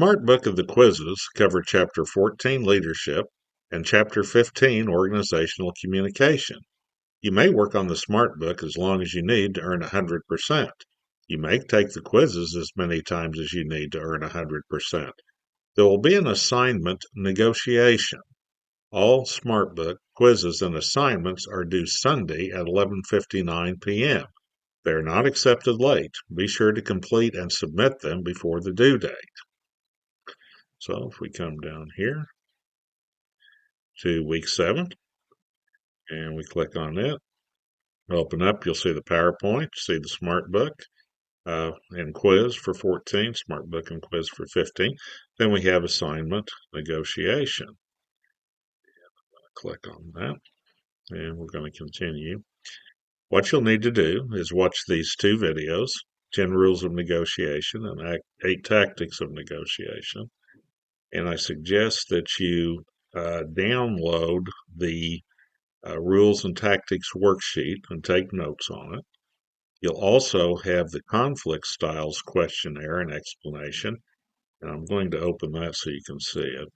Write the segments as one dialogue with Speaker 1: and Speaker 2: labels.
Speaker 1: Smart Book of the quizzes cover Chapter 14, Leadership, and Chapter 15, Organizational Communication. You may work on the Smart Book as long as you need to earn 100%. You may take the quizzes as many times as you need to earn 100%. There will be an assignment negotiation. All Smart Book quizzes and assignments are due Sunday at 11:59 p.m. They are not accepted late. Be sure to complete and submit them before the due date. So if we come down here to week 7 and we click on it, open up, you'll see the PowerPoint, see the Smart Book and quiz for 14, Smart Book and quiz for 15. Then we have assignment negotiation. Click on that and we're going to continue. What you'll need to do is watch these two videos, 10 Rules of Negotiation and 8 Tactics of Negotiation. And I suggest that you download the Rules and Tactics worksheet and take notes on it. You'll also have the conflict styles questionnaire and explanation. And I'm going to open that so you can see it.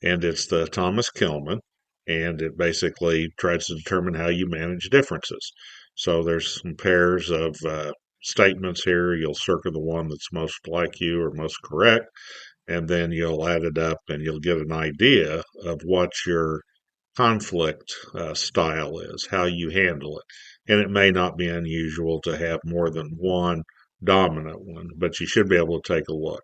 Speaker 1: And it's the Thomas Kilmann, and it basically tries to determine how you manage differences. So there's some pairs of statements here. You'll circle the one that's most like you or most correct, and then you'll add it up and you'll get an idea of what your conflict style is, how you handle it. And it may not be unusual to have more than one dominant one, but you should be able to take a look.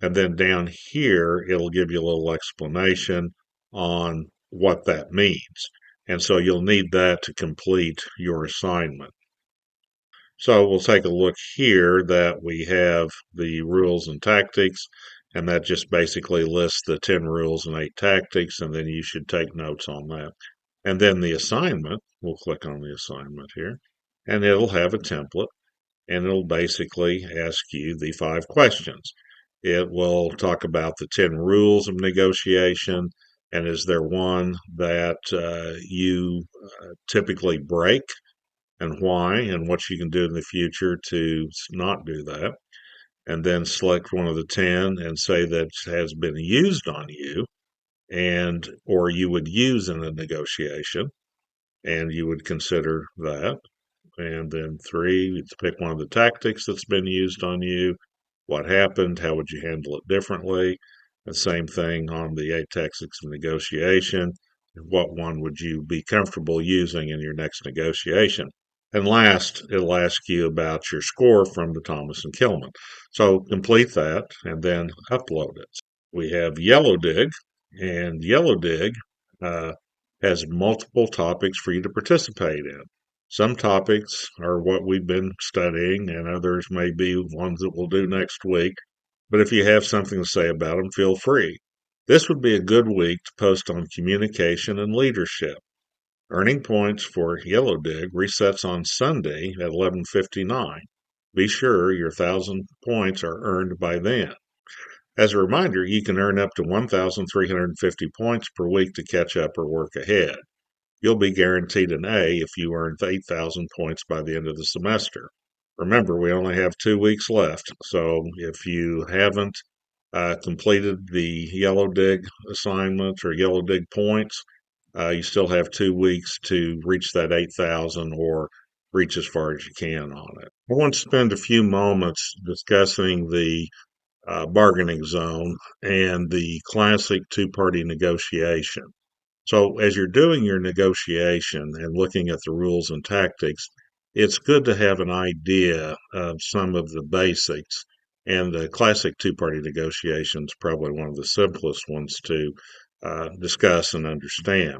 Speaker 1: And then down here, it'll give you a little explanation on what that means. And so you'll need that to complete your assignment. So we'll take a look here that we have the rules and tactics, and that just basically lists the 10 rules and 8 tactics, and then you should take notes on that. And then the assignment, we'll click on the assignment here, and it'll have a template, and it'll basically ask you the 5 questions. It will talk about the 10 rules of negotiation, and is there one that you typically break, and why, and what you can do in the future to not do that. And then select one of the 10 and say that has been used on you, and or you would use in a negotiation, and you would consider that. And then 3, pick one of the tactics that's been used on you. What happened? How would you handle it differently? The same thing on the 8 tactics of negotiation. What one would you be comfortable using in your next negotiation? And last, it'll ask you about your score from the Thomas and Kilmann. So complete that and then upload it. We have Yellow Dig, and Yellow Dig has multiple topics for you to participate in. Some topics are what we've been studying, and others may be ones that we'll do next week. But if you have something to say about them, feel free. This would be a good week to post on communication and leadership. Earning points for Yellow Dig resets on Sunday at 11:59. Be sure your 1,000 points are earned by then. As a reminder, you can earn up to 1,350 points per week to catch up or work ahead. You'll be guaranteed an A if you earn 8,000 points by the end of the semester. Remember, we only have 2 weeks left, so if you haven't completed the Yellow Dig assignments or Yellow Dig points, you still have 2 weeks to reach that 8,000 or reach as far as you can on it. I want to spend a few moments discussing the bargaining zone and the classic two-party negotiation. So as you're doing your negotiation and looking at the rules and tactics, it's good to have an idea of some of the basics. And the classic two-party negotiation is probably one of the simplest ones to discuss and understand.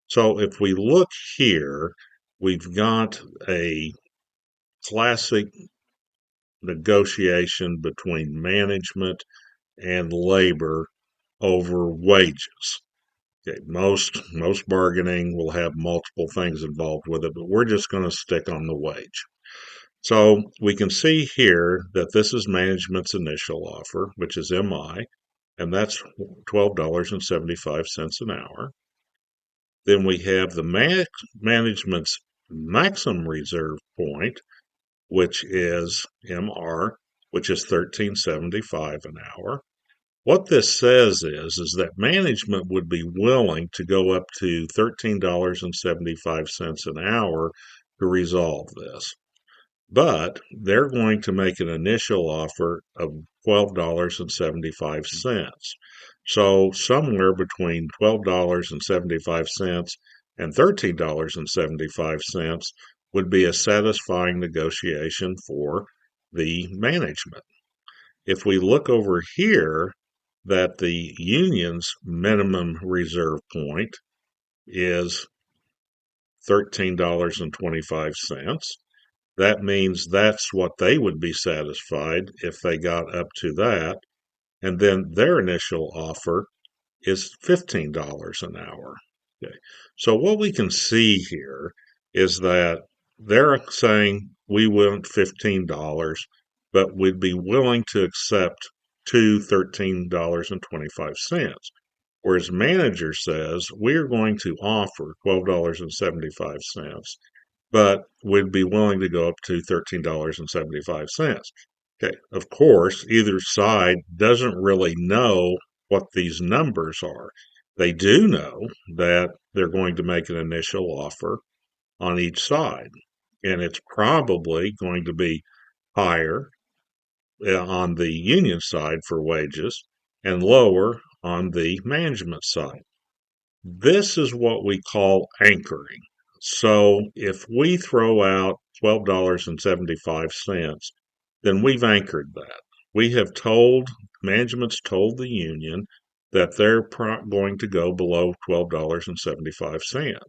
Speaker 1: So if we look here, we've got a classic negotiation between management and labor over wages. Okay, most bargaining will have multiple things involved with it, but we're just going to stick on the wage. So we can see here that this is management's initial offer, which is MI, and that's $12.75 an hour. Then we have the management's maximum reserve point, which is MR, which is $13.75 an hour. What this says is that management would be willing to go up to $13.75 an hour to resolve this. But they're going to make an initial offer of $12.75. So somewhere between $12.75 and $13.75 would be a satisfying negotiation for the management. If we look over here, that the union's minimum reserve point is $13.25. That means that's what they would be satisfied if they got up to that. And then their initial offer is $15 an hour. Okay. So what we can see here is that they're saying we want $15, but we'd be willing to accept two $13.25. Whereas manager says we're going to offer $12.75, but we'd be willing to go up to $13.75. Okay, of course, either side doesn't really know what these numbers are. They do know that they're going to make an initial offer on each side, and it's probably going to be higher on the union side for wages and lower on the management side. This is what we call anchoring. So if we throw out $12.75, then we've anchored that. We have told, management's told the union that they're going to go below $12.75.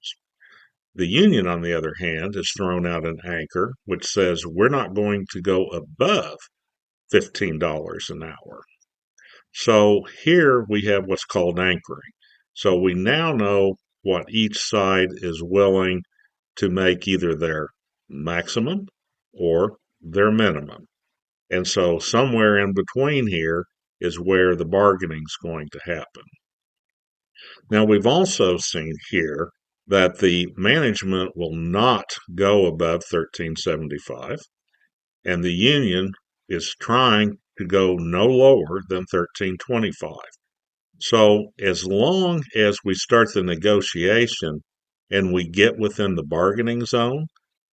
Speaker 1: The union, on the other hand, has thrown out an anchor which says we're not going to go above $15 an hour. So here we have what's called anchoring. So we now know what each side is willing to make either their maximum or their minimum. And so somewhere in between here is where the bargaining's going to happen. Now we've also seen here that the management will not go above 1375, and the union is trying to go no lower than 1325. So as long as we start the negotiation and we get within the bargaining zone,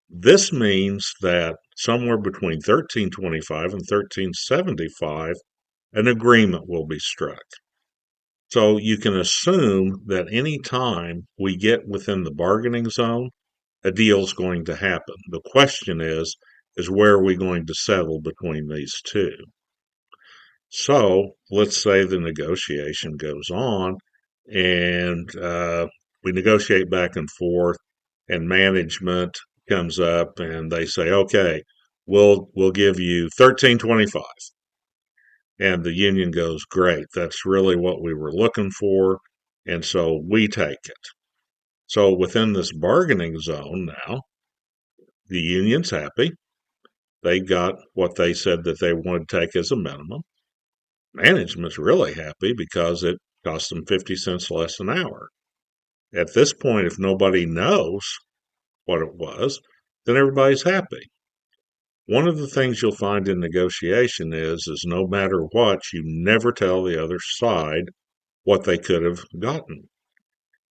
Speaker 1: this means that somewhere between 1325 and 1375, an agreement will be struck. So you can assume that any time we get within the bargaining zone, a deal's going to happen. The question is where are we going to settle between these two? So let's say the negotiation goes on and we negotiate back and forth, and management comes up and they say, okay, we'll give you 1325. And the union goes, great, that's really what we were looking for. And so we take it. So within this bargaining zone now, the union's happy. They got what they said that they wanted to take as a minimum. Management's really happy because it cost them 50 cents less an hour. At this point, if nobody knows what it was, then everybody's happy. One of the things you'll find in negotiation is no matter what, you never tell the other side what they could have gotten.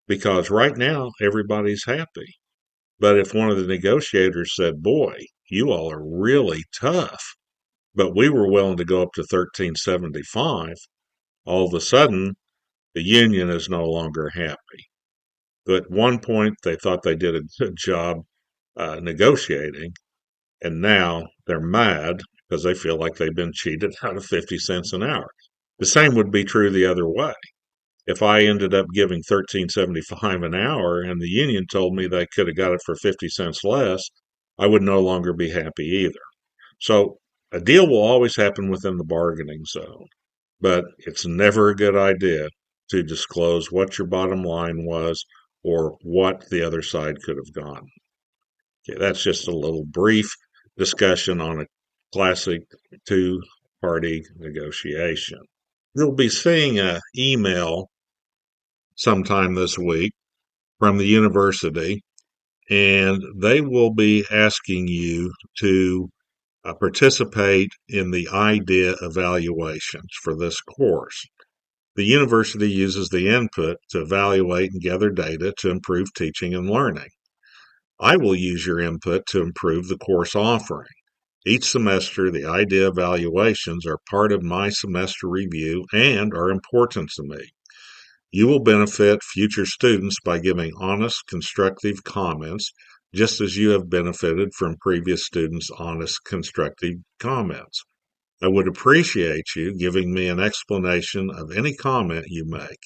Speaker 1: Because right now, everybody's happy. But if one of the negotiators said, boy, you all are really tough, but we were willing to go up to 1375, all of a sudden, the union is no longer happy. But at one point, they thought they did a good job negotiating, and now they're mad because they feel like they've been cheated out of 50 cents an hour. The same would be true the other way. If I ended up giving $13.75 an hour and the union told me they could have got it for 50 cents less, I would no longer be happy either. So a deal will always happen within the bargaining zone, but it's never a good idea to disclose what your bottom line was or what the other side could have gone. Okay, that's just a little brief discussion on a classic two-party negotiation. You'll be seeing an email sometime this week from the university, and they will be asking you to participate in the IDEA evaluations for this course. The university uses the input to evaluate and gather data to improve teaching and learning. I will use your input to improve the course offering. Each semester, the IDEA evaluations are part of my semester review and are important to me. You will benefit future students by giving honest, constructive comments, just as you have benefited from previous students' honest, constructive comments. I would appreciate you giving me an explanation of any comment you make.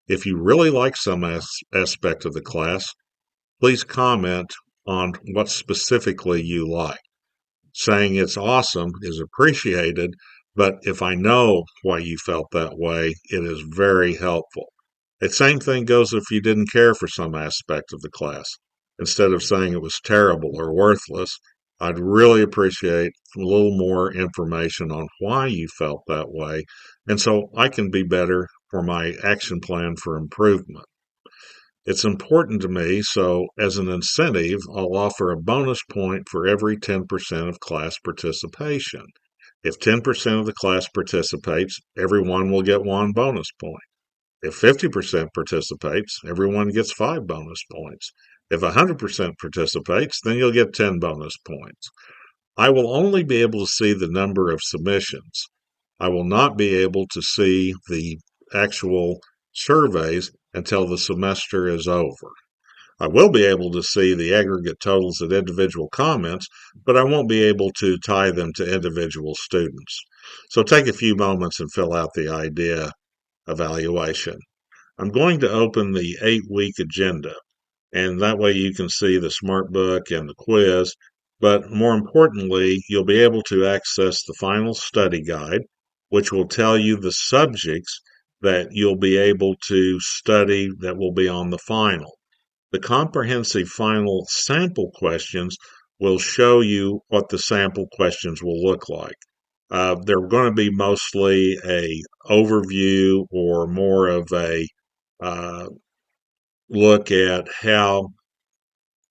Speaker 1: If you really like some aspect of the class, please comment on what specifically you like. Saying it's awesome is appreciated, but if I know why you felt that way, it is very helpful. The same thing goes if you didn't care for some aspect of the class. Instead of saying it was terrible or worthless, I'd really appreciate a little more information on why you felt that way, and so I can be better for my action plan for improvement. It's important to me, so as an incentive, I'll offer a bonus point for every 10% of class participation. If 10% of the class participates, everyone will get 1 bonus point. If 50% participates, everyone gets 5 bonus points. If 100% participates, then you'll get 10 bonus points. I will only be able to see the number of submissions. I will not be able to see the actual surveys until the semester is over. I will be able to see the aggregate totals of individual comments, but I won't be able to tie them to individual students. So take a few moments and fill out the IDEA evaluation. I'm going to open the 8-week agenda, and that way you can see the Smart Book and the quiz. But more importantly, you'll be able to access the final study guide, which will tell you the subjects that you'll be able to study that will be on the final. The comprehensive final sample questions will show you what the sample questions will look like. They're going to be mostly a overview or more of a uh, look at how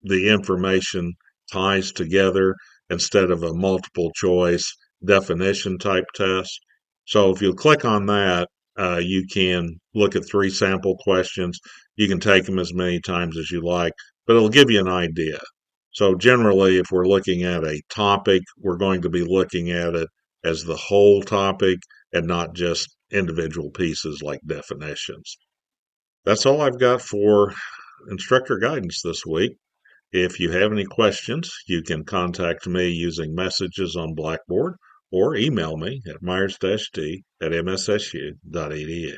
Speaker 1: the information ties together instead of a multiple choice definition type test. So if you click on that, you can look at 3 sample questions. You can take them as many times as you like, but it'll give you an idea. So generally, if we're looking at a topic, we're going to be looking at it as the whole topic and not just individual pieces like definitions. That's all I've got for instructor guidance this week. If you have any questions, you can contact me using messages on Blackboard or email me at myers-d@mssu.edu.